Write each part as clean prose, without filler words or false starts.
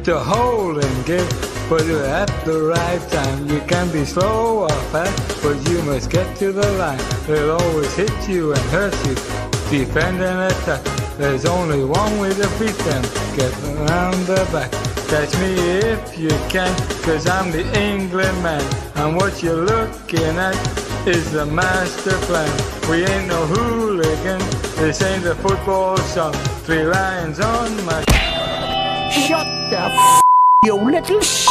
to hold and give, but at the right time. You can be slow or fast, but you must get to the line. They'll always hit you and hurt you, defend and attack. There's only one way to beat them, get around the back. Catch me if you can, cause I'm the England man. And what you're looking at is the master plan. We ain't no hooligan, this ain't a football song. 3 lions on my... Shut the f***, you little s***!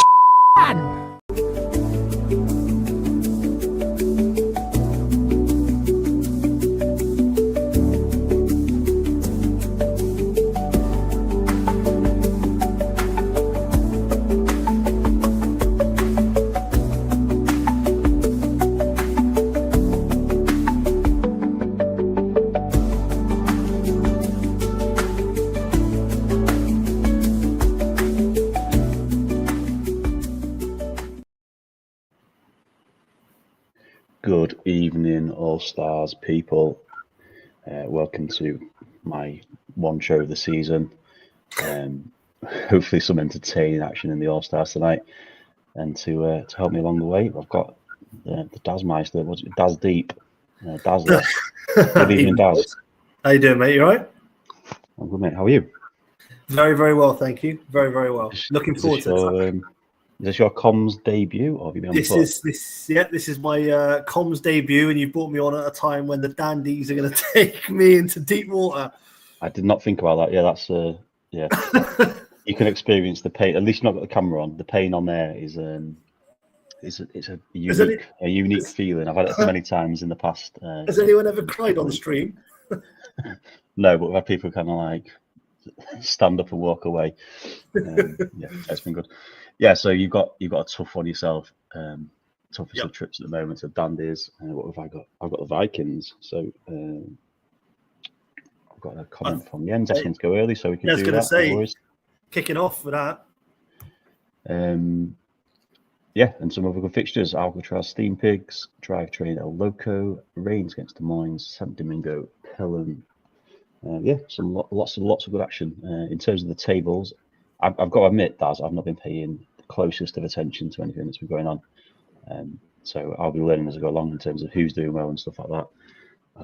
Good evening, All-Stars people. Welcome to my one show of the season. Hopefully some entertaining action in the All-Stars tonight. And to help me along the way, I've got the Dazmeister, what's it, Daz Deep. Daz there. Good evening, Daz. How you doing, mate? You all right? I'm good, mate. How are you? Very, very well, thank you. Very, very well. Looking forward to this. Is this your comms debut, or have you been on this is my comms debut, and you brought me on at a time when the Dandies are going to take me into deep water. I did not think about that. Yeah, that's yeah. You can experience the pain. At least not got the camera on. The pain on there is it's a unique feeling. I've had it many times in the past. Has anyone ever cried on the stream? No, but we've had people kind of like stand up and walk away. Yeah, it's been good. Yeah, so you've got a tough one yourself. Toughest of trips at the moment of Dandies. What have I got? I've got the Vikings. So I've got a comment from Jens asking to go early, so we can do that. I was going to say, kicking off with that. Yeah, and some other good fixtures: Alcatraz, Steam Pigs, Drivetrain, El Loco, Reigns against Des Moines, St. Domingo, Pelham. Yeah, lots of good action. In terms of the tables, I've got to admit, Daz, I've not been paying the closest of attention to anything that's been going on. So I'll be learning as I go along in terms of who's doing well and stuff like that.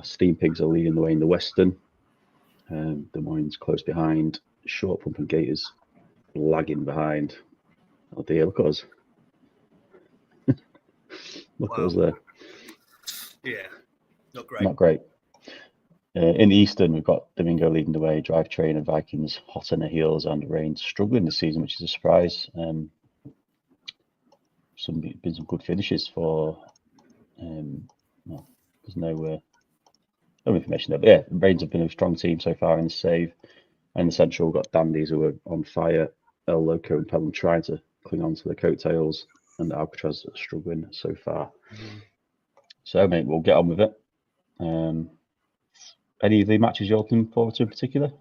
Steam Pigs are leading the way in the Western. Des Moines close behind. Short Pump and Gators lagging behind. Oh dear, look at us. Look at us there. Yeah, not great. Not great. In the Eastern, we've got Domingo leading the way, Drivetrain and Vikings hot on their heels, and Reigns struggling this season, which is a surprise. Been some good finishes for. Well, there's no information there, but yeah, Reigns have been a strong team so far in the save. And in the Central, we've got Dandies who are on fire. El Loco and Pelham trying to cling on to the coattails, and Alcatraz are struggling so far. So, mate, we'll get on with it. Any of the matches you're looking forward to in particular?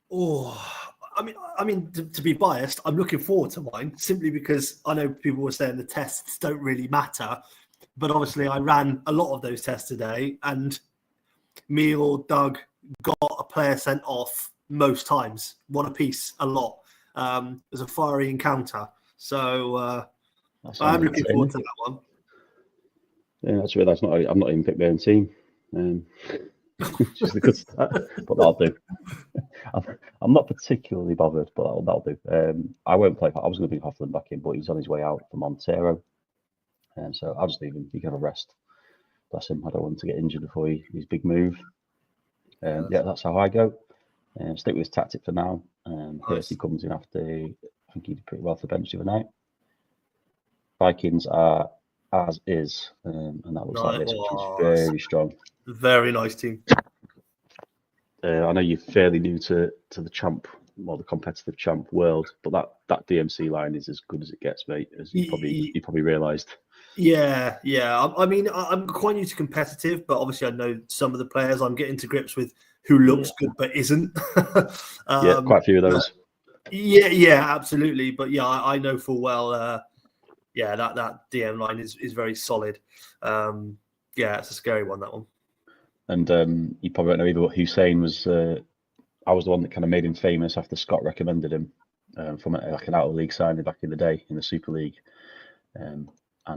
Oh, I mean, to be biased, I'm looking forward to mine simply because I know people were saying the tests don't really matter, but obviously I ran a lot of those tests today, and me or Doug got a player sent off most times, one apiece, a lot. It was a fiery encounter, so I'm looking forward to that one. Yeah, that's weird. I've not even picked my own team. Just a good start, but that'll do. I'm not particularly bothered, but that'll do. I won't play. I was going to bring Hoffman back in, but he's on his way out for Montero, and so I'll just leave him. He can have a rest. Bless him. I don't want him to get injured before his big move. Yeah, that's how I go. Stick with his tactic for now. Percy comes in after. I think he did pretty well for bench the other night. Vikings are as is, and that looks like this, which is very strong. Very nice team. I know you're fairly new to the champ, well, the competitive champ world, but that DMC line is as good as it gets, mate, as you probably realised. Yeah. I mean, I'm quite new to competitive, but obviously I know some of the players. I'm getting to grips with who looks good but isn't. Yeah, quite a few of those. Yeah, absolutely. But yeah, I know full well. That DM line is very solid. Yeah, it's a scary one, that one. And you probably don't know either, but Hussein was. I was the one that kind of made him famous after Scott recommended him. from like an out of league signing back in the day in the Super League, and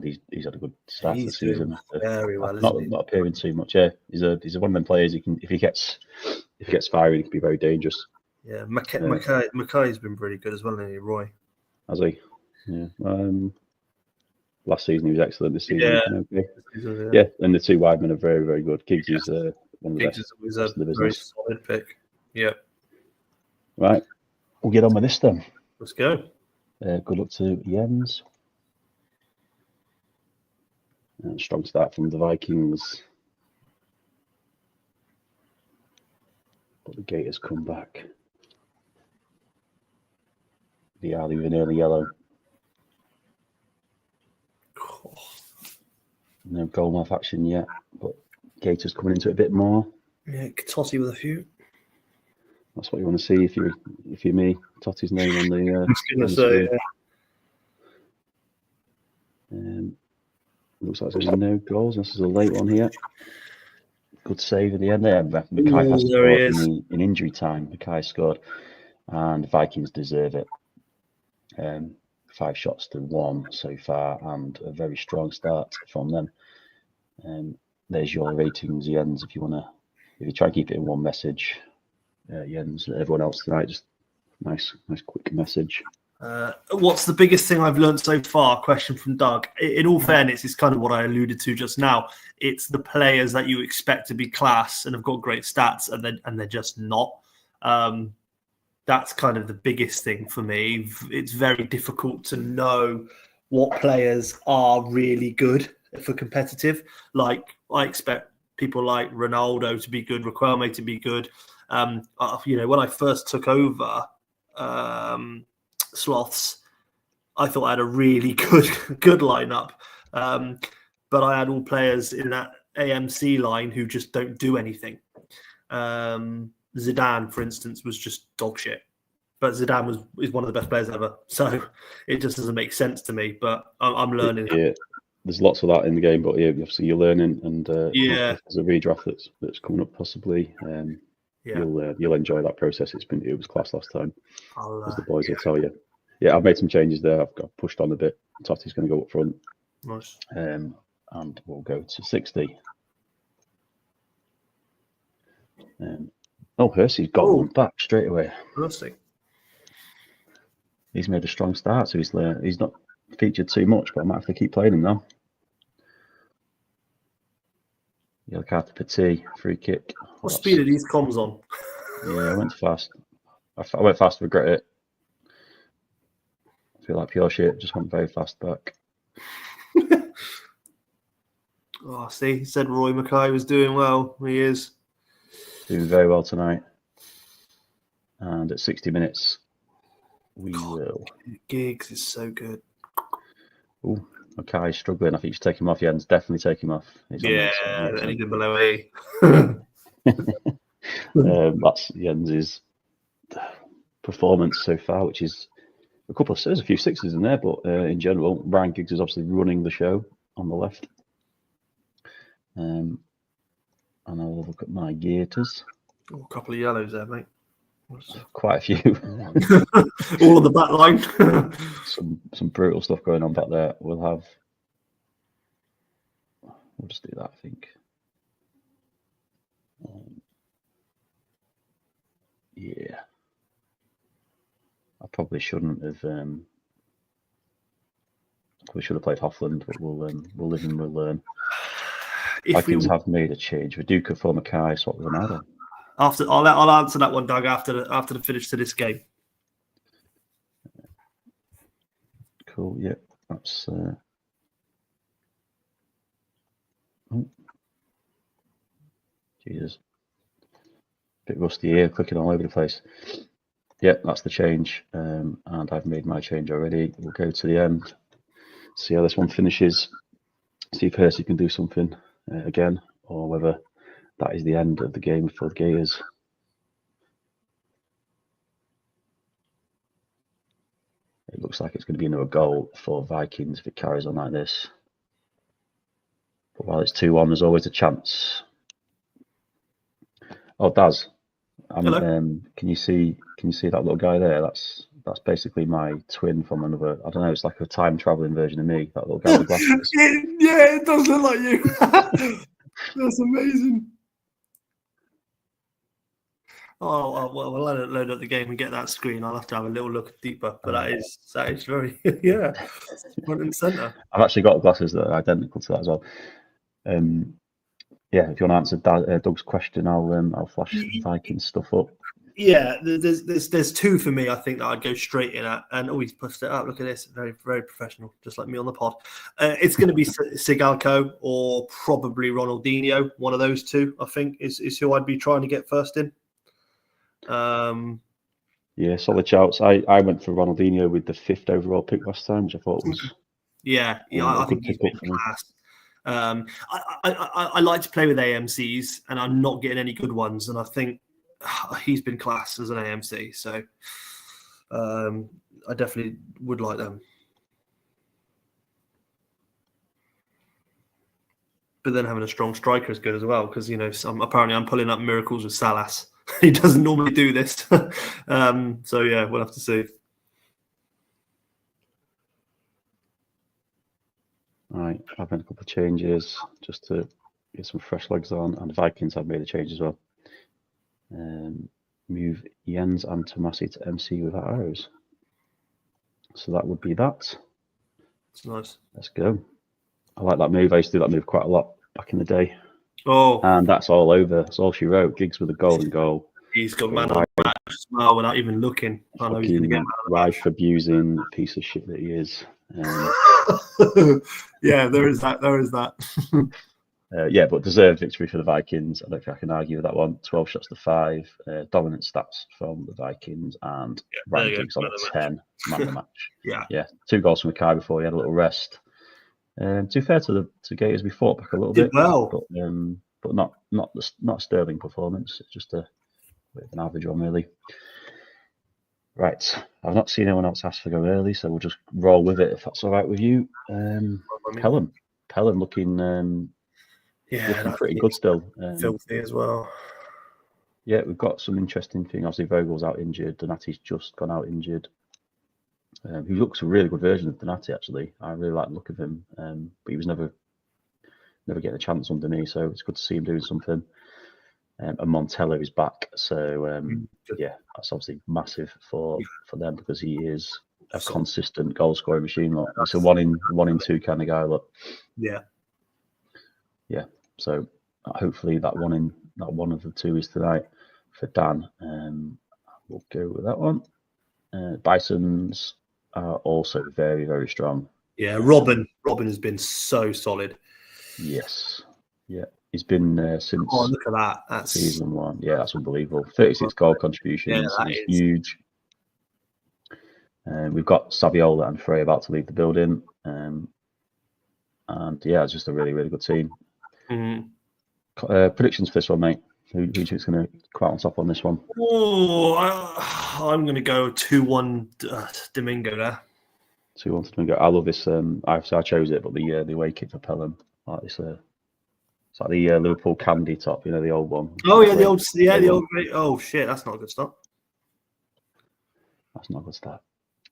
he's had a good start to the season after very well, not appearing too much. Yeah, he's a one of them players. If he gets firing, he can be very dangerous. Yeah, Mackay's been pretty good as well, hasn't he, Roy? Has he? Yeah. Last season he was excellent. This season, yeah. Okay. Yeah, and the two wide men are very, very good. Giggs is one of the best in the business. Very solid pick. Yeah. Right, we'll get on with this then. Let's go. Good luck to Jens. Strong start from the Vikings. But the Gators come back. The alley with an early yellow. No goal mouth action yet, but Gators coming into it a bit more. Yeah, Totti with a few. That's what you want to see if you're me. Totti's name on the. I was going to say, yeah. Looks like there's no goals. This is a late one here. Good save at the end there. Mackay has scored in injury time. Mackay scored, and Vikings deserve it. 5 shots to 1 so far, and a very strong start from them. There's your ratings, Jens. If you try and keep it in one message, Jens, everyone else tonight, just nice quick message. What's the biggest thing I've learned so far? Question from Doug. In all fairness, it's kind of what I alluded to just now. It's the players that you expect to be class and have got great stats, and they're just not. That's kind of the biggest thing for me. It's very difficult to know what players are really good for competitive. Like, I expect people like Ronaldo to be good, Riquelme to be good. When I first took over Sloths, I thought I had a really good lineup. But I had all players in that AMC line who just don't do anything. Zidane, for instance, was just dog shit. But Zidane is one of the best players ever. So it just doesn't make sense to me. But I'm learning. Yeah, there's lots of that in the game, but yeah, obviously you're learning, and there's a redraft that's coming up possibly. You'll enjoy that process. It was class last time, as the boys will tell you. Yeah, I've made some changes there. I've got pushed on a bit. Totti's going to go up front. Nice. And we'll go to 60. Hersey's got one back straight away. Fantastic. He's made a strong start, so he's not featured too much, but I might have to keep playing him now. Yellow card to Petit, free kick. What speed are these comms on? Yeah, I went fast. I went fast, regret it. I feel like pure shit, just went very fast back. See, he said Roy Mackay was doing well. He is. Doing very well tonight. And at 60 minutes, we will. Giggs is so good. Oh, Mackay's struggling. I think you should take him off. Jens, definitely take him off. Anything below A. That's Jens's performance so far, which is there's a few sixes in there, but in general, Ryan Giggs is obviously running the show on the left. And I'll look at my Gators. A couple of yellows there, mate. Quite a few. All on the back line. some brutal stuff going on back there. We'll just do that, I think. Yeah. I probably shouldn't have. We should have played Hoffland, but we'll live and we'll learn. Vikings have made a change. Viduka for Mackay, swap with Ronaldo. I'll answer that one, Doug, after the finish to this game. Cool. Yeah, that's. Jesus, bit rusty here, clicking all over the place. Yeah, that's the change, and I've made my change already. We'll go to the end, see how this one finishes, see if Hersey can do something again, or whether that is the end of the game for the Gators. It looks like it's going to be another goal for Vikings if it carries on like this. But while it's 2-1, there's always a chance. Oh, Daz, can you see that little guy there? That's That's basically my twin from another. I don't know. It's like a time traveling version of me. That little guy with glasses. Yeah, it does look like you. That's amazing. Oh well, we'll let it load up the game and get that screen. I'll have to have a little look deeper. But that is very yeah, front and center. I've actually got glasses that are identical to that as well. Yeah, if you want to answer Doug's question, I'll flash Viking stuff up. Yeah, there's two for me. I think that I'd go straight in at, and always pushed it up. Look at this, very very professional, just like me on the pod. It's going to be Sigalko or probably Ronaldinho. One of those two, I think, is who I'd be trying to get first in. Yeah, solid shouts. I went for Ronaldinho with the 5th overall pick last time, which I thought was I think he's been class. I like to play with AMCs, and I'm not getting any good ones, and I think he's been class as an AMC, so I definitely would like them. But then having a strong striker is good as well, because apparently I'm pulling up miracles with Salas. He doesn't normally do this, so yeah, we'll have to see. All right, I've made a couple of changes just to get some fresh legs on, and the Vikings have made a change as well. Move Jens and Tomasi to MC without arrows. So that would be that. It's nice. Let's go. I like that move. I used to do that move quite a lot back in the day. Oh, and that's all over. That's all she wrote. Giggs with a golden goal. He's got man on the match as well without even looking. I know he's going to get man on the match. Life abusing piece of shit that he is. Yeah, there is that. There is that. Yeah, but deserved victory for the Vikings. I don't think I can argue with that one. 12 shots to 5. Dominant stats from the Vikings, and Ryan Giggs on a 10. Man of the match. Yeah. 2 goals from Mackay before he had a little rest. Too fair to Gators, we fought back a little bit, but not a sterling performance. It's just a bit of an average one, really. Right, I've not seen anyone else ask for go early, so we'll just roll with it if that's all right with you. Pelham looking pretty good still. Filthy as well. Yeah, we've got some interesting things. Obviously, Vogel's out injured. Donati's just gone out injured. He looks a really good version of Donati, actually. I really like the look of him, but he was never getting a chance under me, so it's good to see him doing something. And Montello is back, so yeah, that's obviously massive for them, because he is a consistent goal scoring machine. Look, it's a one in two kind of guy. Look, yeah. So hopefully that one of the two is tonight for Dan. We'll go with that one. Bisons are also very, very strong. Yeah, Robin has been so solid. Yes. Yeah. He's been since look at that. That's season 1. Yeah, that's unbelievable. 36 goal contributions. Yeah, is huge. We've got Saviola and Frey about to leave the building. And yeah, it's just a really, really good team. Predictions for this one, mate. Who do you think's going to come out on top on this one? Oh, I'm going to go 2-1 Domingo there. 2-1 Domingo. I love this. I chose it, but the away kick for Pelham, like this. It's like the Liverpool candy top, the old one. Oh yeah, the old. Oh shit, that's not a good start. That's not a good start.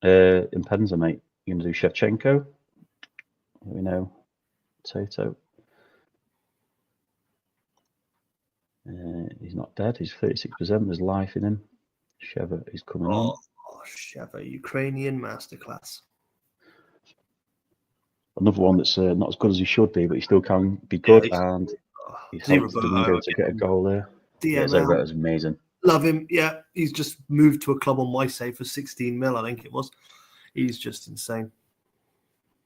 In Penza, mate, you're gonna do Shevchenko. We know Tato. He's not dead. He's 36%. There's life in him. Sheva is coming on. Oh, Sheva, Ukrainian masterclass. Another one that's not as good as he should be, but he still can be good, and he's helped Domingo to get a goal there. Zero is amazing. Love him. Yeah, he's just moved to a club on my save for 16 mil, I think it was. He's just insane.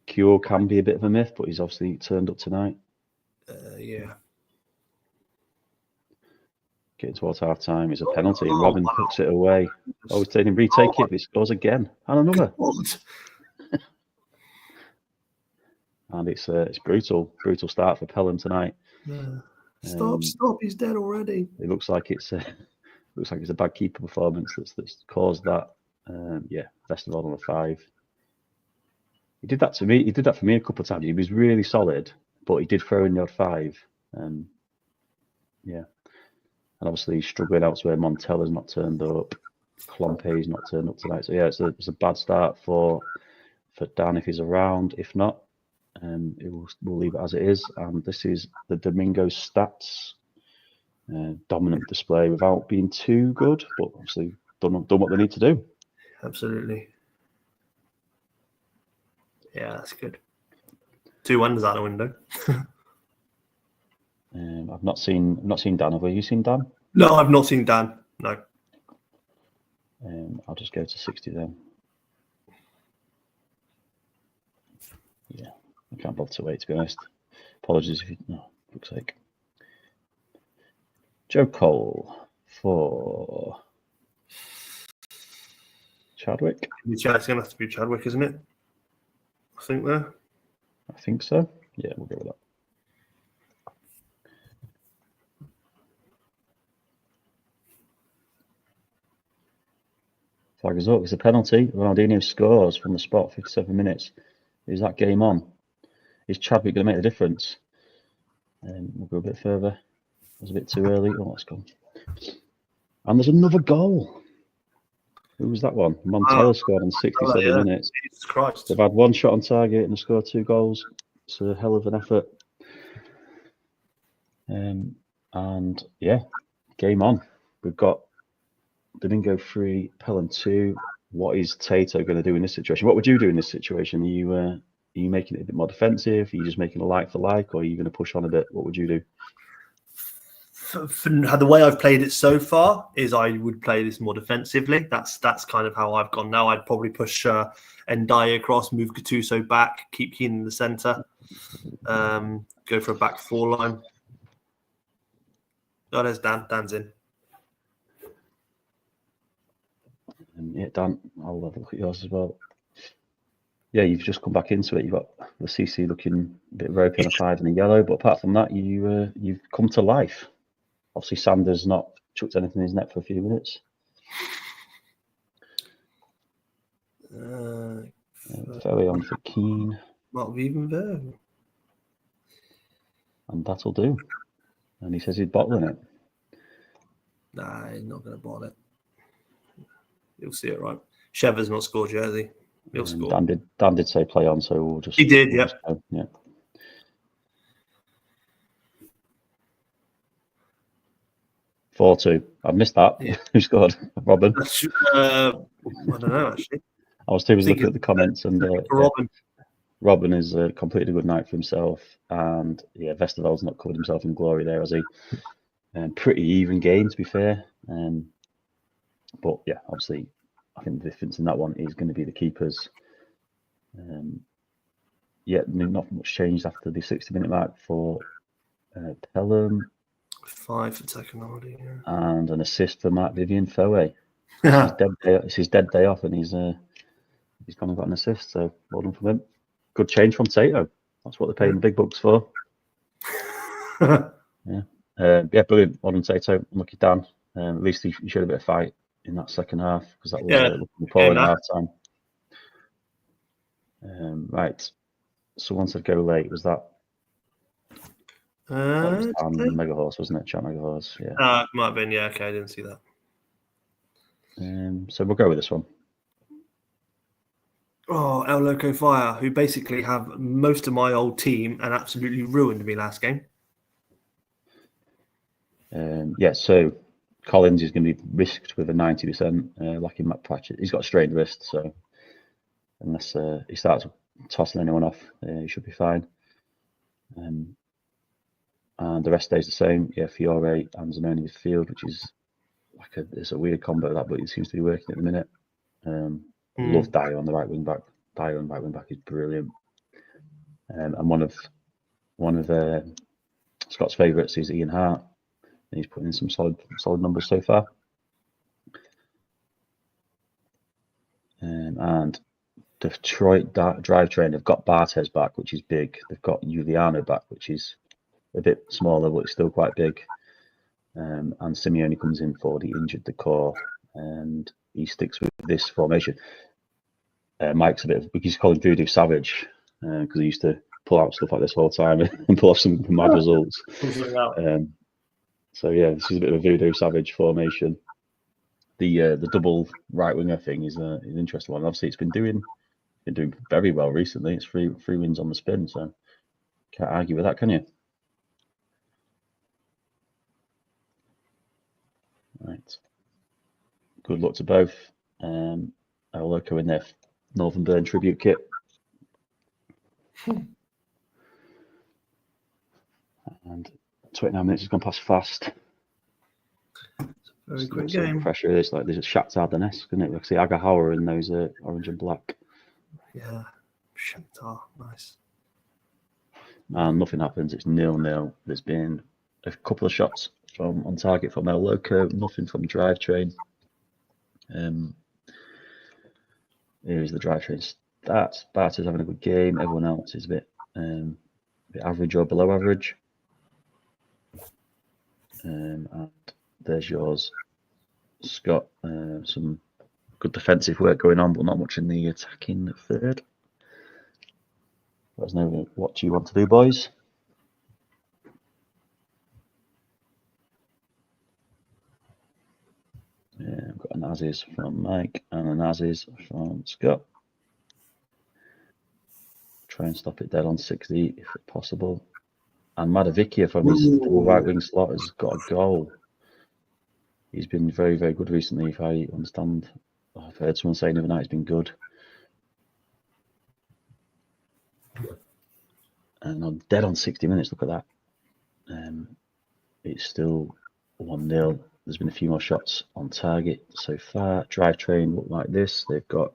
Cure can be a bit of a myth, but he's obviously turned up tonight. Yeah. Getting towards half time is a penalty, and Robin puts it away. Oh, he's taking retake it, but he scores again. And another. And it's brutal start for Pelham tonight. Stop! He's dead already. It looks like it's a bad keeper performance that's caused that. Best of all on the 5. He did that to me. He did that for me a couple of times. He was really solid, but he did throw in the odd 5. And obviously he's struggling elsewhere. Montella's not turned up. Clompe's not turned up tonight. So yeah, it's a bad start for Dan if he's around. If not, we'll leave it as it is. And this is the Domingo stats. Dominant display without being too good, but obviously done what they need to do. Absolutely. Yeah, that's good. 2 wonders out the window. I've not seen Dan. Have you seen Dan? No, I've not seen Dan. No. I'll just go to 60 then. Yeah, I can't bother to wait, to be honest. Apologies if you. No, looks like Joe Cole for Chadwick. It's going to have to be Chadwick, isn't it? I think there. I think so. Yeah, we'll go with that. Flag is up. It's a penalty. Ronaldinho scores from the spot, 57 minutes. Is that game on? Is Chadwick going to make the difference? We'll go a bit further. It was a bit too early. Oh, let's go. And there's another goal. Who was that one? Montella scored in 67 minutes. Jesus Christ. They've had one shot on target and scored 2 goals. It's a hell of an effort. And yeah, game on. We've got Domingo 3, Pelham 2. What is Tato going to do in this situation? What would you do in this situation? Are you making it a bit more defensive? Are you just making a like for like, or are you going to push on a bit? What would you do? For the way I've played it so far is I would play this more defensively. That's kind of how I've gone now. I'd probably push Ndiaye across, move Gattuso back, keep Keane in the centre, go for a back 4 line. Oh, there's Dan. Dan's in. Yeah, Dan, I'll have a look at yours as well. Yeah, you've just come back into it. You've got the CC looking a bit ropey on a 5 and a yellow, but apart from that, you've come to life. Obviously, Sanders not chucked anything in his net for a few minutes. Very on for Keane. Not even there. And that'll do. And he says he's bottling it. Nah, he's not going to bottle it. You'll see it, right? Shever's not scored yet, has he? He'll score. Dan did say play on, so we'll just... He did, yeah. Yeah. 4-2. I've missed that. Yeah. Who scored? Robin? I don't know, actually. I was too busy looking at the comments. And Robin. Robin has completed a good night for himself. And yeah, Vesterveld's not covered himself in glory there, has he? Pretty even game, to be fair. But yeah, obviously, I think the difference in that one is going to be the keepers. Yeah, not much changed after the 60-minute mark for Pelham. 5 for technology, yeah. And an assist for Mark Vivian Foe. It's his dead day off, and he's gone and got an assist. So well done from him. Good change from Tato. That's what they're paying the big bucks for. Yeah, brilliant. Well done, Tato. Lucky Dan. At least he showed a bit of fight in that second half, because that was appalling at half time. Right. Someone said go late. Was that? That was Mega Horse, wasn't it? Chat Mega Horse. Yeah. It might have been. Yeah. Okay, I didn't see that. So we'll go with this one. Oh, El Loco Fire, who basically have most of my old team and absolutely ruined me last game. Yeah. So Collins is going to be risked with a 90%. Like in Matt Pratchett, he's got a strained wrist, so unless he starts tossing anyone off, he should be fine. And the rest stays the same. Yeah, Fiore and Zanoni midfield, which is it's a weird combo that, but it seems to be working at the minute. Love Dyer on the right wing back. Dyer on the right wing back is brilliant. And one of Scott's favourites is Ian Hart. And he's putting in some solid numbers so far. And the Detroit drivetrain have got Barthez back, which is big. They've got Giuliano back, which is a bit smaller, but it's still quite big. And Simeone comes in for the injured core, and he sticks with this formation. Mike's he's calling Voodoo Savage, because he used to pull out stuff like this all the time and pull off some mad results. So yeah, this is a bit of a Voodoo Savage formation. the double right winger thing is an interesting one. Obviously, it's been doing very well recently. It's three wins on the spin, so can't argue with that, can you? Right. Good luck to both. El Loco in their Northern Burn tribute kit. And 29 minutes has gone past fast. Very quick game. Pressure is like there's a Shakhtar Donetsk, isn't it? Like see Agahauer in those orange and black. Yeah, Shakhtar, nice. And nothing happens. It's 0-0. There's been a couple of shots from on target from El Loco. Nothing from Drivetrain. Here's the Drivetrain stats. Barter's having a good game. Everyone else is a bit average or below average. And there's yours, Scott. Some good defensive work going on, but not much in the attacking third. Let us know what you want to do, boys. I've got an as-is from Mike and an as-is from Scott. Try and stop it dead on 60 if possible. And Madavikia from his right wing slot has got a goal. He's been very, very good recently, if I understand. I've heard someone saying the other night he's been good. And I'm dead on 60 minutes, look at that. It's still 1-0. There's been a few more shots on target so far. Drivetrain look like this. They've got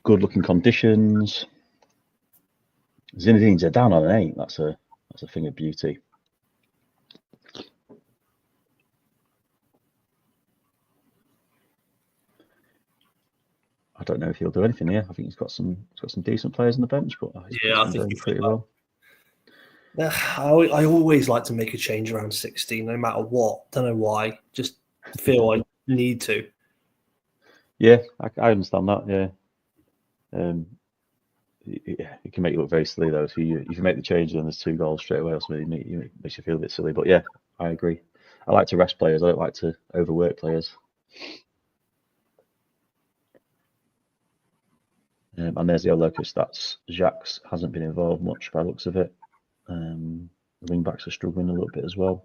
good looking conditions. Zinedine Zidane on an 8. That's a thing of beauty. I don't know if he'll do anything here. I think he's got some decent players on the bench, but yeah, I think he's pretty well. I always like to make a change around 16, no matter what. Don't know why. Just feel I need to. Yeah, I understand that. Yeah. It can make you look very silly though. If you make the change and there's 2 goals straight away, it makes you feel a bit silly. But yeah, I agree. I like to rest players. I don't like to overwork players. And there's the local stats. Jacques hasn't been involved much by the looks of it. The wing backs are struggling a little bit as well.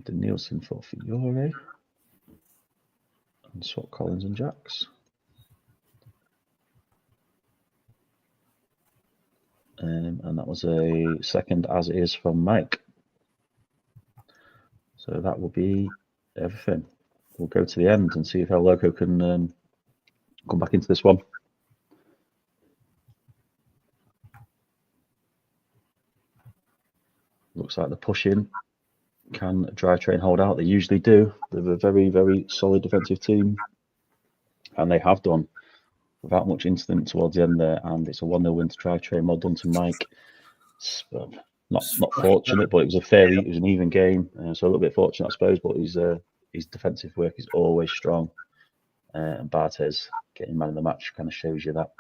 Nielsen for Fiore. And swap Collins and Jacques. And that was a second as it is from Mike. So that will be everything. We'll go to the end and see if El Loco can come back into this one. Looks like they're pushing. Can Drivetrain hold out? They usually do. They're a very, very solid defensive team. And they have done without much incident towards the end there. And it's a 1-0 win to Drivetrain. Well done to Mike. Not fortunate, but it was an even game. So a little bit fortunate, I suppose, but his defensive work is always strong. And Barthez getting man of the match kind of shows you that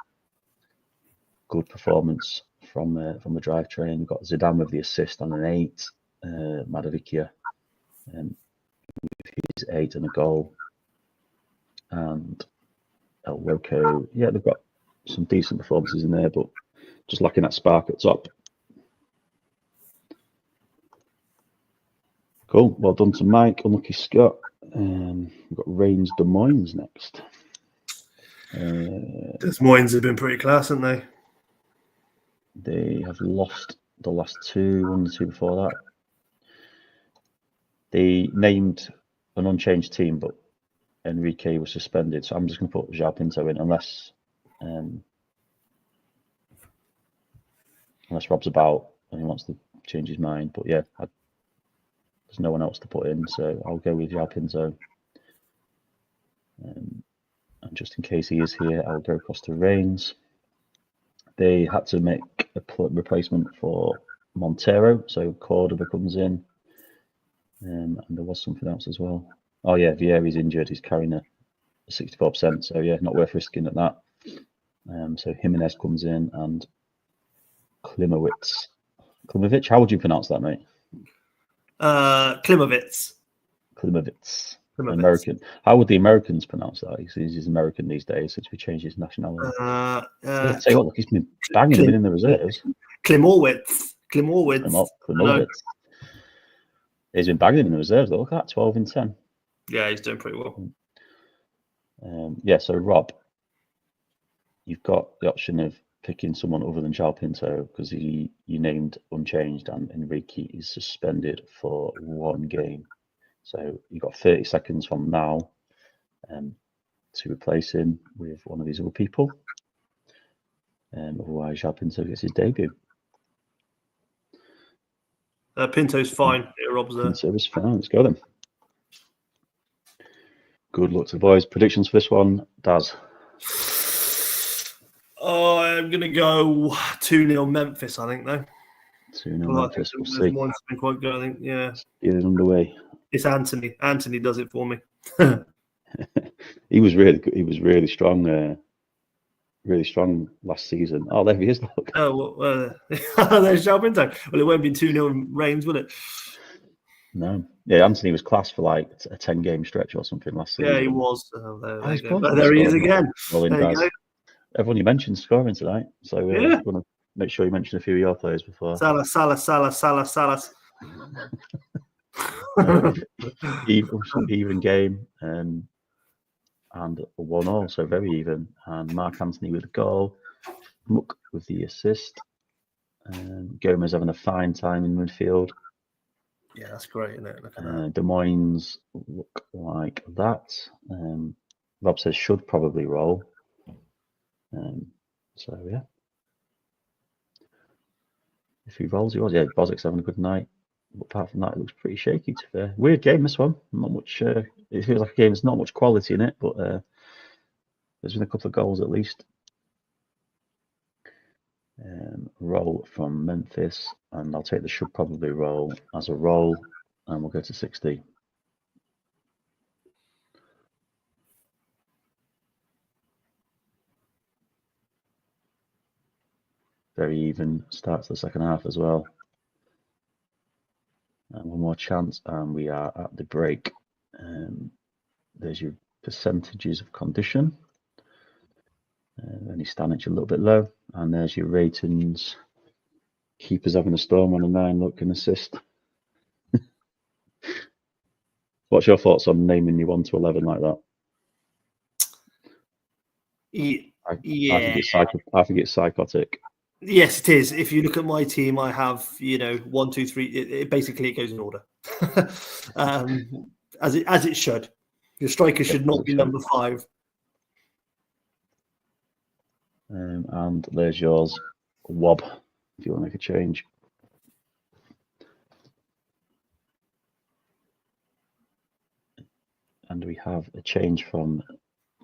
good performance from the Drivetrain. We've got Zidane with the assist on an 8. Madavikia with his 8 and a goal. And El Loco, yeah, they've got some decent performances in there, but just lacking that spark at top. Cool. Well done to Mike. Unlucky Scott. We've got Reims Des Moines next. Des Moines have been pretty class, haven't they? They have lost the last 2, won the 2 before that. They named an unchanged team, but Enrique was suspended. So I'm just going to put João Pinto in, unless Rob's about and he wants to change his mind. But yeah, there's no one else to put in, so I'll go with João Pinto. And just in case he is here, I'll go across to Reims. They had to make a replacement for Montero, so Cordoba comes in. And there was something else as well. Oh yeah, Vieri's injured. He's carrying a 64%, so yeah, not worth risking at that. So Jimenez comes in and Klimowicz. How would you pronounce that, mate? Klimovitz. Klimovitz. Klimovitz. American. How would the Americans pronounce that? He's American these days since we changed his nationality. Tell you what, look, he's been banging him in the reserves. Klimowitz. Klimovitz. He's been banging him in the reserves, though. Look at that, 12 and 10. Yeah, he's doing pretty well. So Rob, you've got the option of picking someone other than João Pinto because you named unchanged and Enrique is suspended for 1 game. So you've got 30 seconds from now to replace him with one of these other people. Otherwise, João Pinto gets his debut. Pinto's fine. Yeah, Rob's there. Pinto is fine. Let's go then. Good luck to the boys. Predictions for this one, Daz? Oh, I'm going to go 2-0 Memphis, I think, though. 2-0 Memphis. We'll see. Mine's been quite good, I think. Yeah. Get it underway. It's Anthony. Anthony does it for me. He was really good. He was really strong. Really strong last season. Oh, there he is. Look. Oh, well, there's João Pinto. Well, it won't be 2-0 Reigns, will it? No. Yeah, Anthony was class for like a 10-game stretch or something last season. Yeah, he was. There he is again. There you go. Everyone you mentioned scoring tonight. So yeah. Want to make sure you mention a few of your players before. Salas. Even game and a 1-1, so very even. And Mark Anthony with a goal, Muck with the assist, Gomez having a fine time in midfield. Yeah, that's great, isn't it? Look at that. Des Moines look like that. Rob says should probably roll. So yeah, if he rolls, he was. Yeah, Bozik's having a good night. But apart from that, it looks pretty shaky. To fair, weird game this one. Not much. It feels like a game. There's not much quality in it, but there's been a couple of goals at least. Roll from Memphis, and I'll take the should probably roll as a roll, and we'll go to 60. Very even start to the second half as well. And one more chance, and we are at the break. There's your percentages of condition. Only Stanic a little bit low, and there's your ratings. Keepers having a storm on a 9. Look, an assist. What's your thoughts on naming your 1 to 11 like that? I think it's psychotic. Yes, it is. If you look at my team, I have 1, 2, 3. It basically goes in order, as it should. Your striker should not be number 5. And there's yours, Wob, if you want to make a change. And we have a change from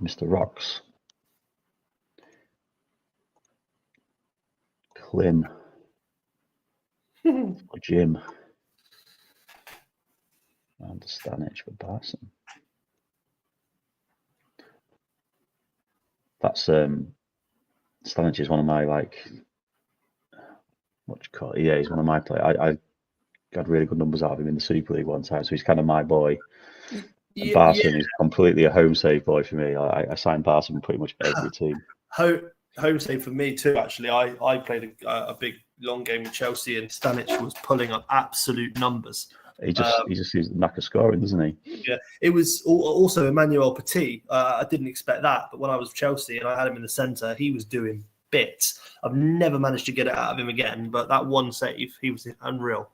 Mr. Rocks. Klim. For Jim. And Stanic for Barson. That's Stanic is one of my what you call it? Yeah, he's one of my players. I got really good numbers out of him in the Super League one time, so he's kind of my boy. And Barson is completely a home save boy for me. I signed Barson pretty much every team. Home save for me too. Actually, I played a big long game with Chelsea, and Stanic was pulling up absolute numbers. He just sees the knack of scoring, doesn't he? Yeah, it was also Emmanuel Petit. I didn't expect that, but when I was with Chelsea and I had him in the centre, he was doing bits. I've never managed to get it out of him again, but that one save, he was unreal.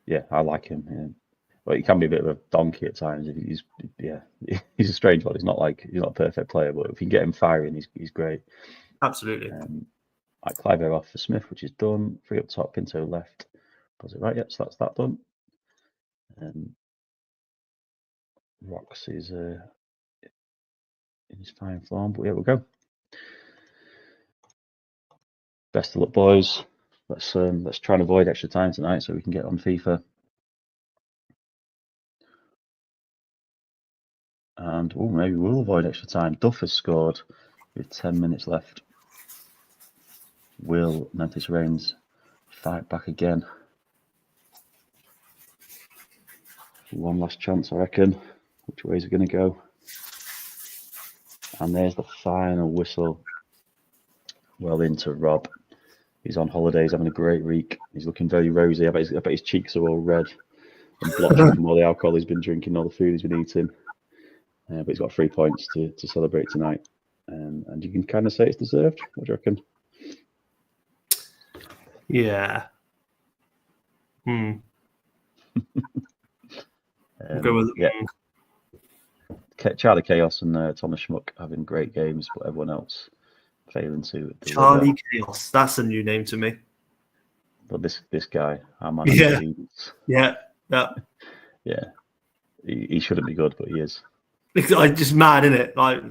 Yeah, I like him. Yeah. But he can be a bit of a donkey at times. He's a strange one. He's not a perfect player, but if you can get him firing, he's great. Absolutely. Like Clive off for Smith, which is done. 3 up top, Pinto left. Was it right? Yep, so that's that done. Rox is in his fine form, but yeah, we'll go. Best of luck, boys. Let's try and avoid extra time tonight so we can get on FIFA. And maybe we'll avoid extra time. Duff has scored with 10 minutes left. Will Memphis Reigns fight back again? One last chance, I reckon. Which way is it going to go? And there's the final whistle. Well into Rob. He's on holidays, having a great week. He's looking very rosy. I bet his cheeks are all red and blotchy from all the alcohol he's been drinking, all the food he's been eating. But he's got 3 points to celebrate tonight. And you can kind of say it's deserved. What do you reckon? Yeah. Go with yeah. Charlie Chaos and Thomas Schmuck having great games, but everyone else failing to deliver. Charlie Chaos. That's a new name to me. But this guy, our man, yeah. He shouldn't be good, but he is. I'm just mad, isn't it? Like,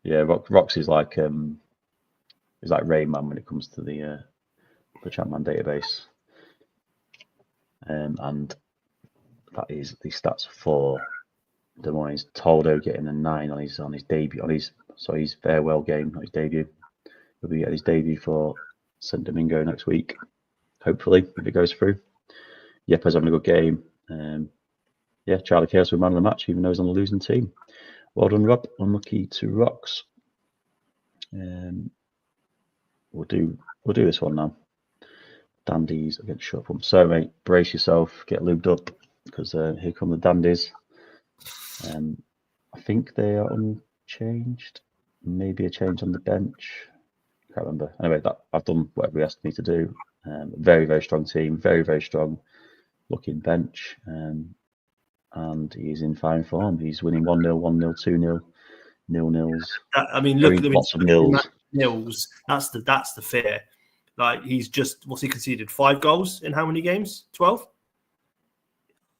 yeah, Roxy's like he's like Rain Man when it comes to the Champman database, and that is the stats for Des Moines. Toldo getting a 9 on his debut his farewell game, not his debut. He'll be getting his debut for St. Domingo next week, hopefully, if it goes through. Yepper's having a good game. Charlie Chaos with man of the match, even though he's on the losing team. Well done, Rob. Unlucky to Rocks. We'll do this one now. Dandies against Short Pump. So, mate, brace yourself, get lubed up, because here come the Dandies. I think they are unchanged. Maybe a change on the bench. Can't remember. Anyway, I've done whatever he asked me to do. Very, very strong team. Very, very strong looking bench. And he's in fine form. He's winning 1-0, 1-0, 2-0, 0-0s. I mean, look at them. Lots of nils. Nils. That's the fear. Like, he's just, what's he conceded? 5 goals in how many games? 12?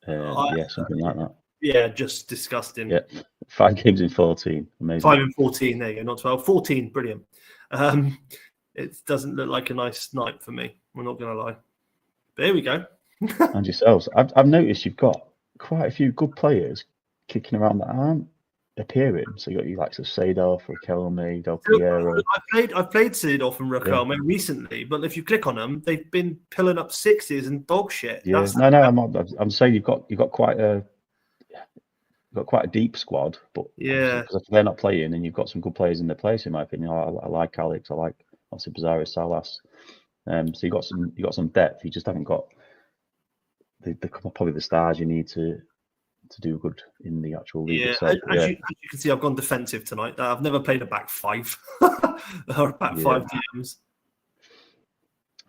Yeah, something like that. Yeah, just disgusting. Yeah, 5 games in 14. Amazing. 5 in 14. There you go, not 12. 14. Brilliant. It doesn't look like a nice night for me. We're not going to lie. But here we go. And yourselves. I've noticed you've got quite a few good players kicking around that aren't appearing. So you got you like Seedorf, Raquelme, Del Piero. I've played Seedorf and Raquelme recently, but if you click on them, they've been pilling up 6s and dog shit. Yeah, I'm saying you've got quite a deep squad, but because if they're not playing, and you've got some good players in their place, in my opinion. I like Alex. I like obviously Pizarro, Salas. So you got some depth. You just haven't got probably the stars you need to do good in the actual league itself. As you can see, I've gone defensive tonight. I've never played a back 5 or a back 5 DMs.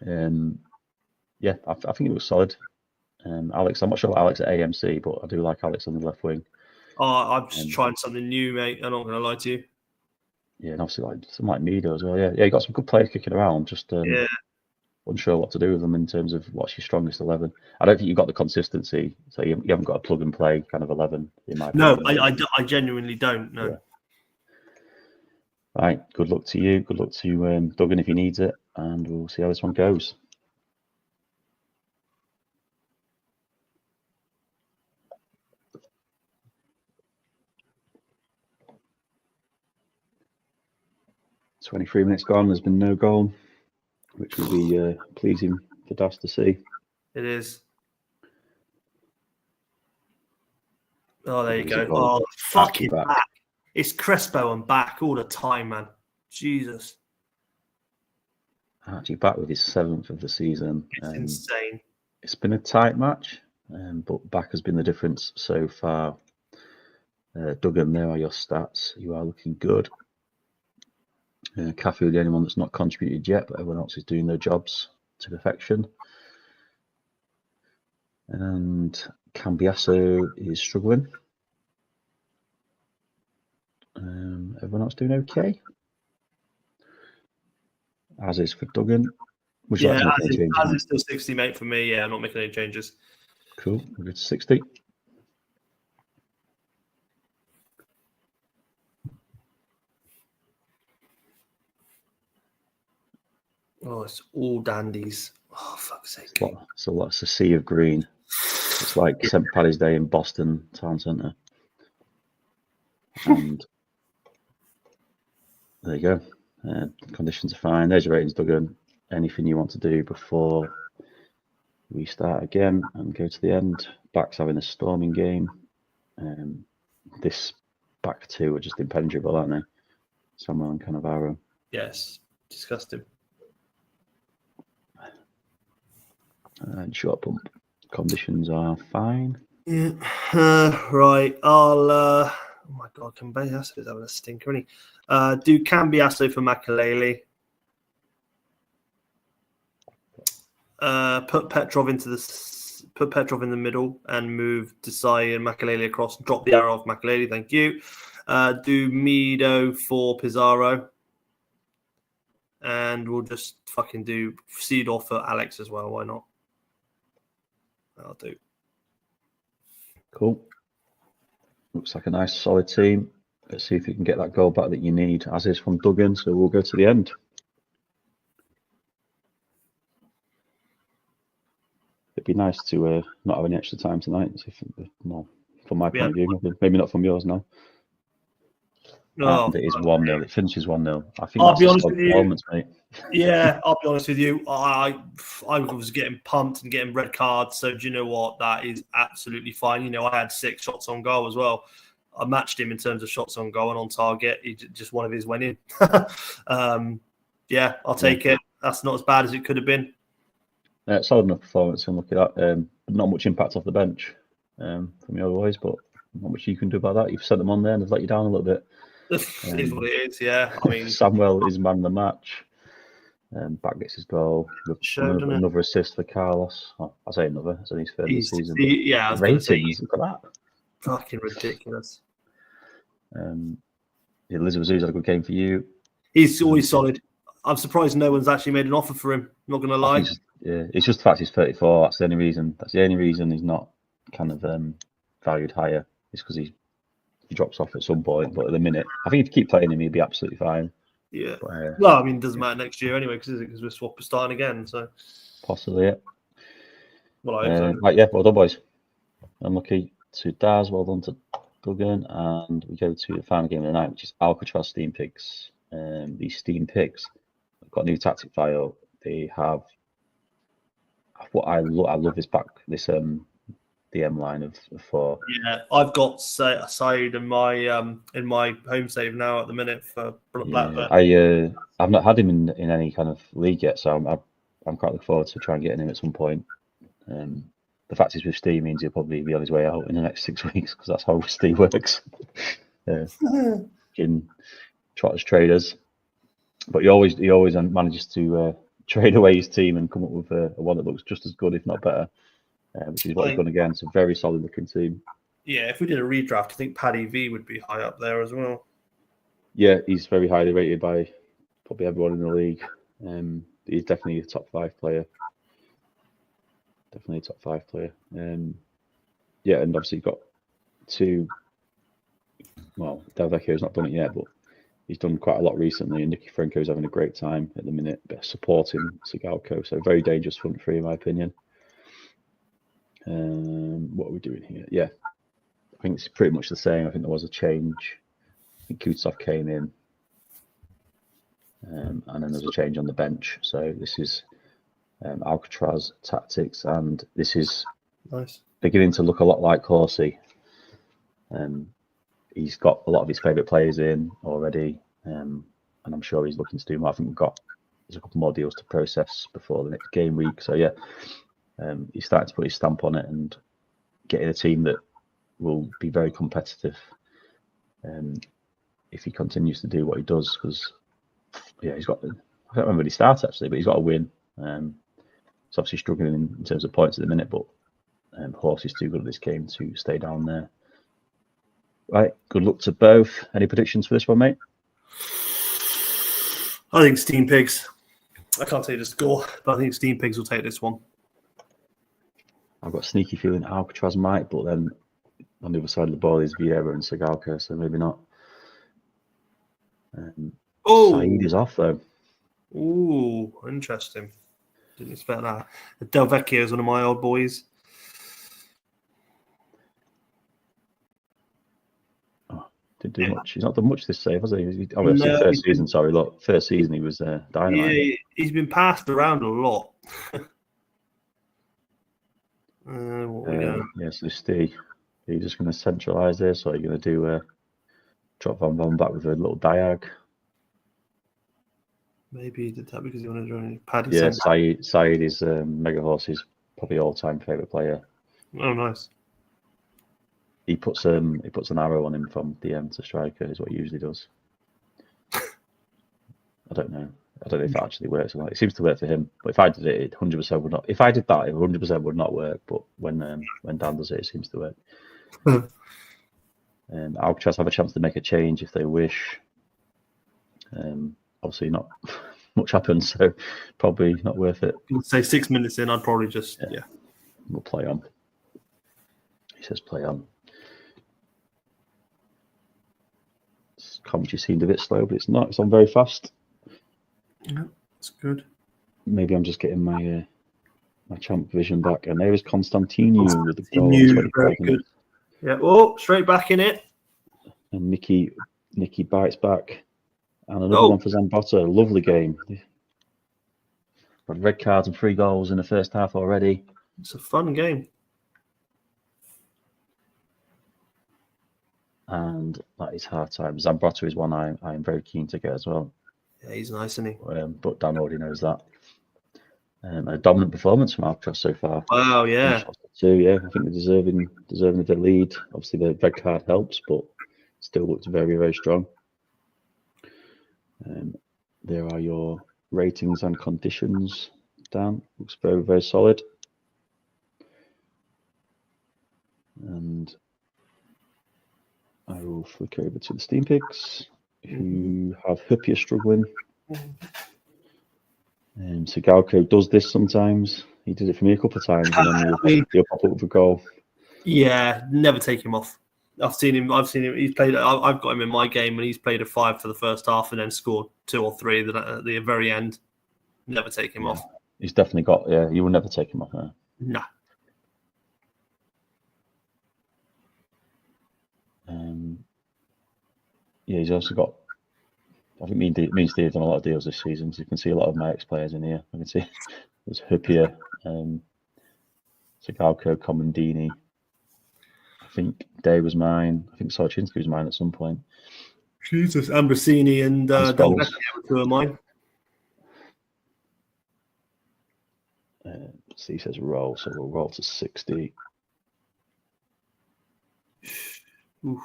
I think it was solid. Alex, I'm not sure about Alex at AMC, but I do like Alex on the left wing. I'm just trying something new, mate. I'm not going to lie to you. Yeah, and obviously something like Mido as well. Yeah, you got some good players kicking around. Just unsure what to do with them in terms of what's your strongest 11. I don't think you've got the consistency, so you haven't got a plug and play kind of 11. No, I genuinely don't. No. Yeah. Right, good luck to you. Good luck to Duggan if he needs it, and we'll see how this one goes. "23 minutes gone. There's been no goal, which will be pleasing for Das to see." It is. Oh, there you go. Oh, fucking back. It's Crespo and back all the time, man. Jesus. Actually back with his 7th of the season. It's insane. It's been a tight match, but back has been the difference so far. Duggan, there are your stats. You are looking good. Cafu, the only one that's not contributed yet, but everyone else is doing their jobs to perfection. And Cambiasso is struggling. Everyone else doing okay. As is for Duggan. Would you like to make any changes? As is still 60, mate, for me. Yeah, I'm not making any changes. Cool. We'll go to 60. Oh, it's all dandies. Oh, fuck's sake. It's a sea of green. It's like St. Paddy's Day in Boston Town Centre. And there you go. Conditions are fine. There's your ratings, Duggan. Anything you want to do before we start again and go to the end? backs having a storming game. This back two are just impenetrable, aren't they? Samuel and Cannavaro. Yes, disgusting. And short pump conditions are fine. Yeah. Right. I'll. Oh my God, Cambiasso is having a stinker, isn't he? Do Cambiasso for Makalele. Put Petrov in the middle and move Desai and Makalele across. Drop the arrow off Makalele. Thank you. Do Mido for Pizarro. And we'll just fucking do Seedorf for Alex as well. Why not? I'll do. Cool. Looks like a nice solid team. Let's see if you can get that goal back that you need, as is from Duggan. So we'll go to the end. It'd be nice to not have any extra time tonight. No, from my point of view, maybe not from yours. No. No, it is 1-0. It finishes 1-0. I think I'll be honest with you. Performance, mate. Yeah, I'll be honest with you. I was getting pumped and getting red cards. So do you know what? That is absolutely fine. You know, I had 6 shots on goal as well. I matched him in terms of shots on goal and on target. Just one of his went in. Yeah, I'll take it. That's not as bad as it could have been. Solid enough performance. And look at that. Not much impact off the bench from your boys, but not much you can do about that. You've sent them on there and they've let you down a little bit. It is what it is, yeah. I mean, Samuel is man of the match. Back gets his goal. Another assist for Carlos. Oh, I say another. It's only his third season. I was going to say, look at that. Fucking ridiculous. Elizabeth Zoo's had a good game for you. He's always solid. I'm surprised no one's actually made an offer for him. Not going to lie. It's just the fact he's 34. That's the only reason. That's the only reason he's not kind of valued higher. It's because he drops off at some point. But at the minute, I think if you keep playing him, he'll be absolutely fine. Yeah. But, well, I mean, it doesn't matter next year anyway because we're starting again. So possibly, yeah. Well, I hope so. Right, yeah. Well done, boys. Unlucky to Daz. Well done to Duggan. And we go to the final game of the night, which is Alcatraz Steam Pigs. These Steam Pigs have got a new tactic file. They have what I love is back this DM line of 4. Yeah, I've got Said in my home save now at the minute for Blackburn. I've not had him in any kind of league yet, so I'm quite looking forward to trying getting him at some point. The fact is with Steam means he'll probably be on his way out in the next 6 weeks because that's how Steam works. In trotters traders, but he always manages to trade away his team and come up with a one that looks just as good, if not better. Which is what he's done again. It's a very solid looking team. Yeah, if we did a redraft, I think Paddy V would be high up there as well. Yeah, he's very highly rated by probably everyone in the league. He's definitely a top 5 player. Yeah, and obviously got 2. Well, Del Vecchio's not done it yet, but he's done quite a lot recently. And Nicky Franco's having a great time at the minute, supporting Sigalco. So very dangerous front 3, in my opinion. What are we doing here? Yeah, I think it's pretty much the same. I think there was a change. I think Kutsov came in, and then there's a change on the bench. So this is Alcatraz tactics, and this is nice. Beginning to look a lot like Horsey. He's got a lot of his favourite players in already, and I'm sure he's looking to do more. I think there's a couple more deals to process before the next game week. So yeah. He's starting to put his stamp on it and getting a team that will be very competitive if he continues to do what he does. Because he's got. I don't remember when he started actually, but he's got a win. He's obviously struggling in terms of points at the minute, but Horse is too good at this game to stay down there. Right, good luck to both. Any predictions for this one, mate? I think Steam Pigs. I can't tell you the score, but I think Steam Pigs will take this one. I've got a sneaky feeling Alcatraz might, but then on the other side of the ball is Vieira and Sigalco, so maybe not. Saeed is off though. Ooh, interesting. Didn't expect that. Del Vecchio is one of my old boys. Didn't do much. He's not done much this save, has he? First season. Sorry, look, first season he was dynamite. Yeah, he's been passed around a lot. What we go. Yeah, so Steve, are you just going to centralise this, or are you going to do drop Van Van back with a little diag? Maybe he did that because he wanted to join Paddy. Yeah, Centre. Saeed is Mega Horse's probably all-time favourite player. Oh, nice. He puts an arrow on him from DM to striker is what he usually does. I don't know if it actually works or not. It seems to work for him, but if I did it, it 100% would not. If I did that, it 100% would not work. But when Dan does it, it seems to work. Alcatraz have a chance to make a change if they wish. Obviously, not much happens, so probably not worth it. Let's say 6 minutes in, I'd probably just We'll play on. He says play on. Commentary seemed a bit slow, but it's not. It's on very fast. Yeah, that's good. Maybe I'm just getting my my champ vision back. And there is Constantinu with the goal. Very good. Yeah. Oh, straight back in it. And Nicky bites back. And another one for Zambotta. Lovely game. Got red cards and 3 goals in the first half already. It's a fun game. And that is half time. Zambotta is one I am very keen to get as well. Yeah, he's nice, isn't he? But Dan already knows that. A dominant performance from Alcatraz so far. Wow, yeah. So yeah, I think they're deserving of the lead. Obviously, the red card helps, but still looks very, very strong. There are your ratings and conditions, Dan. Looks very, very solid. And I will flick over to the Steam Pigs, who have Hupia struggling. So Galco does this sometimes. He did it for me a couple of times, and then he'll pop up with a goal. Yeah, never take him off. I've seen him. He's played. I've got him in my game, and he's played a 5 for the first half, and then scored 2 or 3 at the very end. Never take him off. He's definitely got. Yeah, you will never take him off. No. Yeah, he's also got. I think me and Steve have done a lot of deals this season, so you can see a lot of my ex-players in here. I can see there's Hupia, Sigalko, Comandini. I think Day was mine. I think Sorchinski was mine at some point. Jesus, Ambrosini and Del Vecchio were 2 of mine. Steve says roll, so we'll roll to 60. Oof.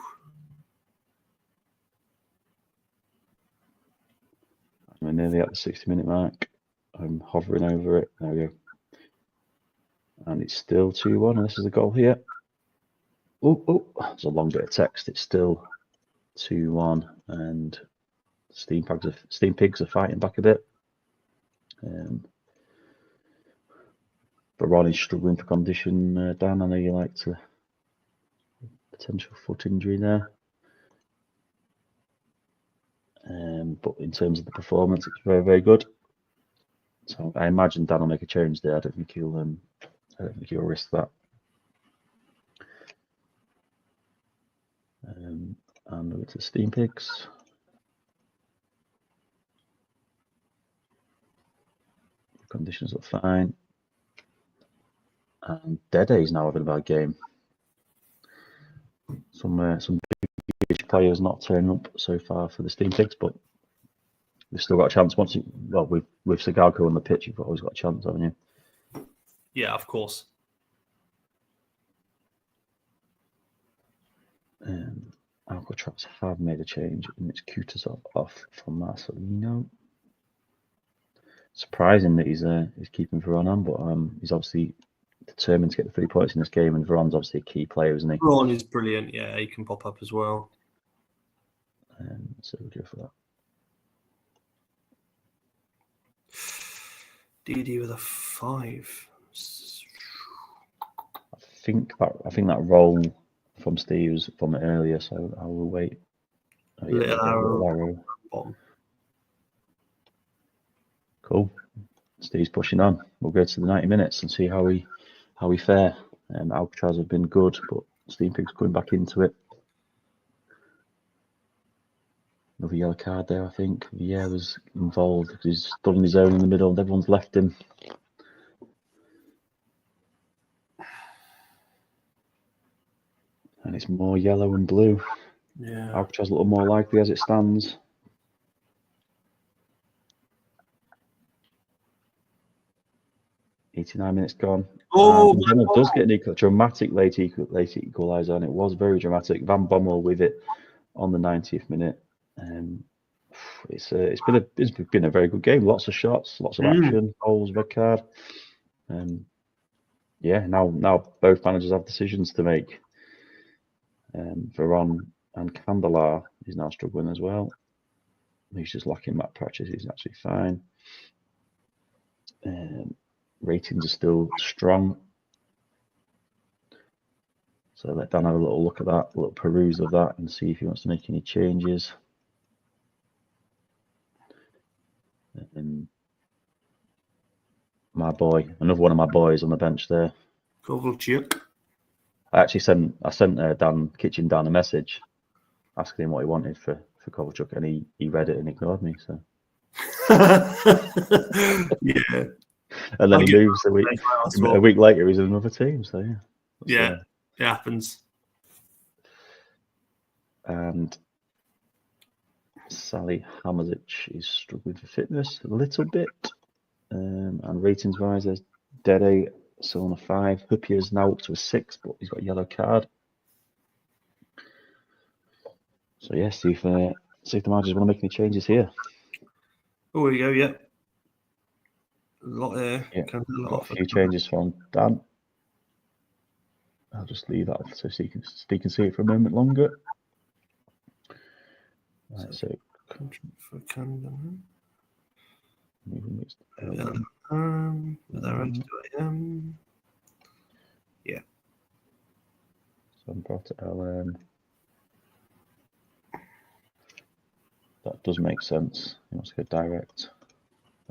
We're nearly at the 60-minute mark. I'm hovering over it. There we go. And it's still 2-1, and this is a goal here. Oh, there's a long bit of text. It's still 2-1, and Steam Pigs are fighting back a bit. But Ronnie's struggling for condition. Dan, I know you like to potential foot injury there. But in terms of the performance, it's very, very good. So I imagine Dan will make a change there. I don't think he'll risk that. And over to Steam Pigs. Conditions look fine. And Dede's now having a bad game. Some big players not turning up so far for the Steam Pigs, but we've still got a chance. With Sigalko on the pitch, you've always got a chance, haven't you? Yeah, of course. Alcatraz have made a change, and it's Kutuzov off from Marcelino. Surprising that he's keeping Veron on, but he's obviously determined to get the 3 points in this game, and Veron's obviously a key player, isn't he? Veron is brilliant. Yeah, he can pop up as well. So we'll go for that. DD with a 5. I think that roll from Steve's from earlier, so I will wait. Little arrow. Bottom. Cool. Steve's pushing on. We'll go to the 90 minutes and see how we fare. Alcatraz have been good, but Steam Pigs going back into it. Another yellow card there, I think. Vieira's involved because he's stood on his own in the middle and everyone's left him. And it's more yellow and blue. Yeah. Alcatraz a little more likely as it stands. "89 minutes gone." Oh, And Bommel does get a dramatic late equaliser, and it was very dramatic. Van Bommel with it on the 90th minute. It's been a very good game. Lots of shots, lots of action, goals, red card. Yeah, now both managers have decisions to make. Veron and Candelar is now struggling as well. He's just lacking map practice. He's actually fine. Ratings are still strong. So let Dan have a little look at that, a little peruse of that, and see if he wants to make any changes. My boy, another one of my boys on the bench there. Kovalchuk. I sent Kitchen Dan a message asking him what he wanted for Kovalchuk, and he read it and ignored me. So Yeah. and then he moves a week later. He's in another team. So yeah, it happens. And Sally Hamazic is struggling for fitness a little bit, and ratings wise, there's Dede still on a 5. Hupier's now up to a 6, but he's got a yellow card. So yeah, see if the managers want to make any changes here. Oh, here we go. Yeah, a lot there. Yeah, got a few changes from Dan. I'll just leave that so you can see it for a moment longer. Right, so for Camden. Yeah. So I'm brought to LM. That does make sense. He wants to go direct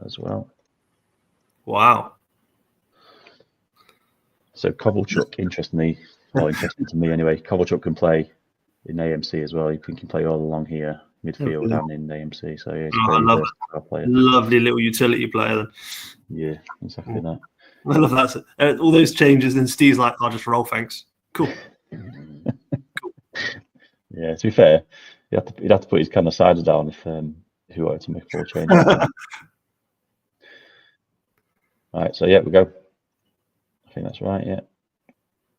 as well. Wow. So Kovalchuk, interesting to me anyway. Kovalchuk can play in AMC as well. He can play all along here, midfield and in AMC. So yeah, he's a very versatile player. Lovely little utility player then. Yeah, exactly that. I love that. All those changes, and Steve's like, "I'll just roll, thanks." Cool. Yeah, to be fair, he'd have to put his kind of sides down if he wanted to make 4 changes. All right, so yeah, we go. I think that's right. Yeah,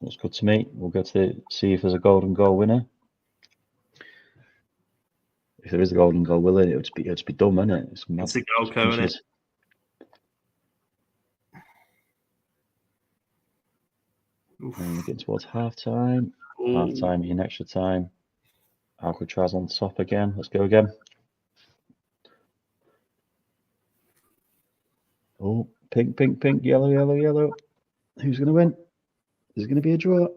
looks good to me. We'll go to see if there's a golden goal winner. If there is a golden goal winner, it would just be dumb, isn't it? It's a goal code, isn't it? And we're getting towards half time. Half time in extra time. Alcatraz on top again. Let's go again. Oh, pink, pink, pink, yellow, yellow, yellow. Who's going to win? Is it going to be a draw?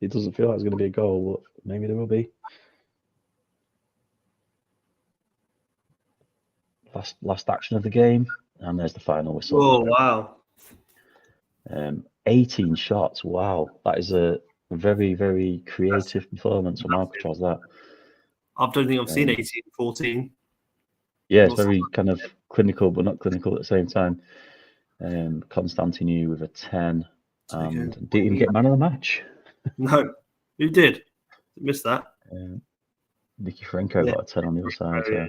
It doesn't feel like it's going to be a goal, but maybe there will be. Last action of the game, and there's the final whistle. Oh wow! 18 shots. Wow, that is a very, very creative performance from Alcatraz. That I don't think I've seen 18, 14. Yeah, it's very kind of clinical, but not clinical at the same time. Constantinu with a 10, and didn't even get man of the match. No, who did? Missed that. Nicky Franco got a 10 on the other side. So.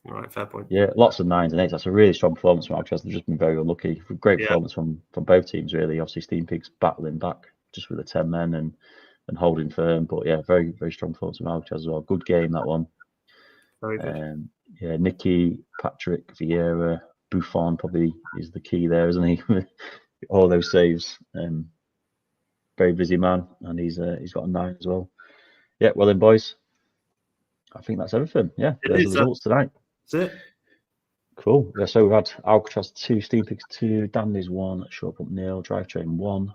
All right, fair point. Yeah, lots of 9s and 8s. That's a really strong performance from Alcatraz. They've just been very unlucky. Great performance from both teams, really. Obviously, Steam Pigs battling back just with the 10 men and holding firm. But yeah, very, very strong performance from Alcatraz as well. Good game, that one. Very good. Yeah, Nicky, Patrick, Vieira, Buffon probably is the key there, isn't he? All those saves. Very busy man, and he's got a 9 as well. Yeah, well then, boys. I think that's everything. Yeah, there's the results tonight. That's it. Cool. Yeah, so we've had Alcatraz 2, Steam Pigs 2, Dandy's 1, Short Pump 0, Drivetrain 1,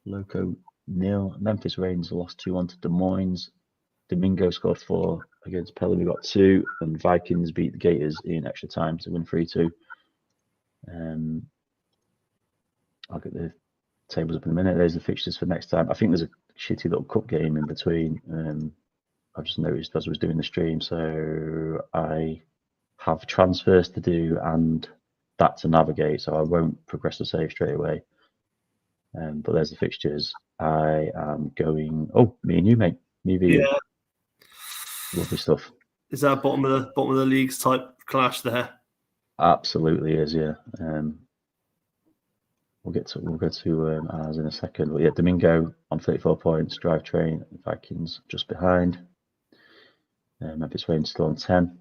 Loco 0, Memphis Reigns lost 2-1 to Des Moines, Domingo scored 4 against Pelham, we got 2, and Vikings beat the Gators in extra time to win 3-2. I'll get the tables up in a minute. There's the fixtures for next time. I think there's a shitty little cup game in between. I've just noticed as I was doing the stream, so I have transfers to do and that to navigate, so I won't progress the save straight away. But there's the fixtures. I am going. Oh, me and you, mate. Me v you. Yeah. Lovely stuff. Is that bottom of the leagues type clash there? Absolutely is, yeah. We'll get to ours in a second. But yeah, Domingo on 34 points, Drivetrain, Vikings just behind. Memphis Rain still on 10.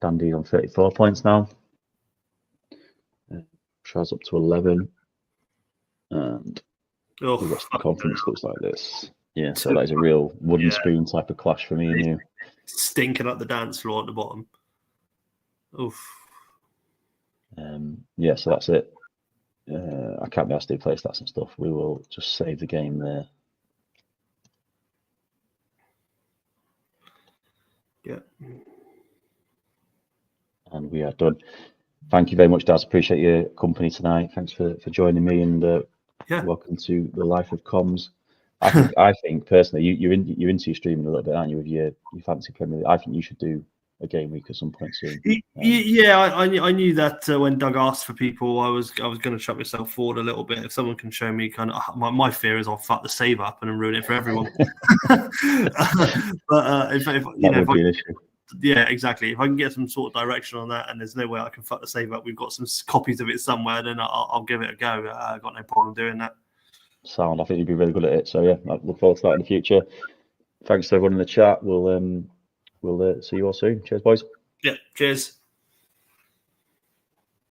Dandy on 34 points now. Shaz up to 11. And the rest of the conference looks like this. Yeah, so that is a real wooden spoon type of clash for me and you. Stinking up the dance floor at the bottom. Oof. Yeah, so that's it. I can't be asked to play stats and stuff. We will just save the game there. Yeah. And we are done. Thank you very much, Daz. Appreciate your company tonight. Thanks for joining me, and welcome to the life of comms. I think personally, you're into your streaming a little bit, aren't you? With your fancy Premier League. I think you should do a game week at some point soon. Yeah, I knew that when Doug asked for people, I was going to chuck myself forward a little bit. If someone can show me kind of my fear is I'll fuck the save up and ruin it for everyone. But if you know, yeah, exactly. If I can get some sort of direction on that, and there's no way I can fuck the save up, we've got some copies of it somewhere, then I'll give it a go. I've got no problem doing that. Sound. I think you'd be really good at it. So yeah, I look forward to that in the future. Thanks to everyone in the chat. We'll see you all soon. Cheers, boys. Yeah, cheers.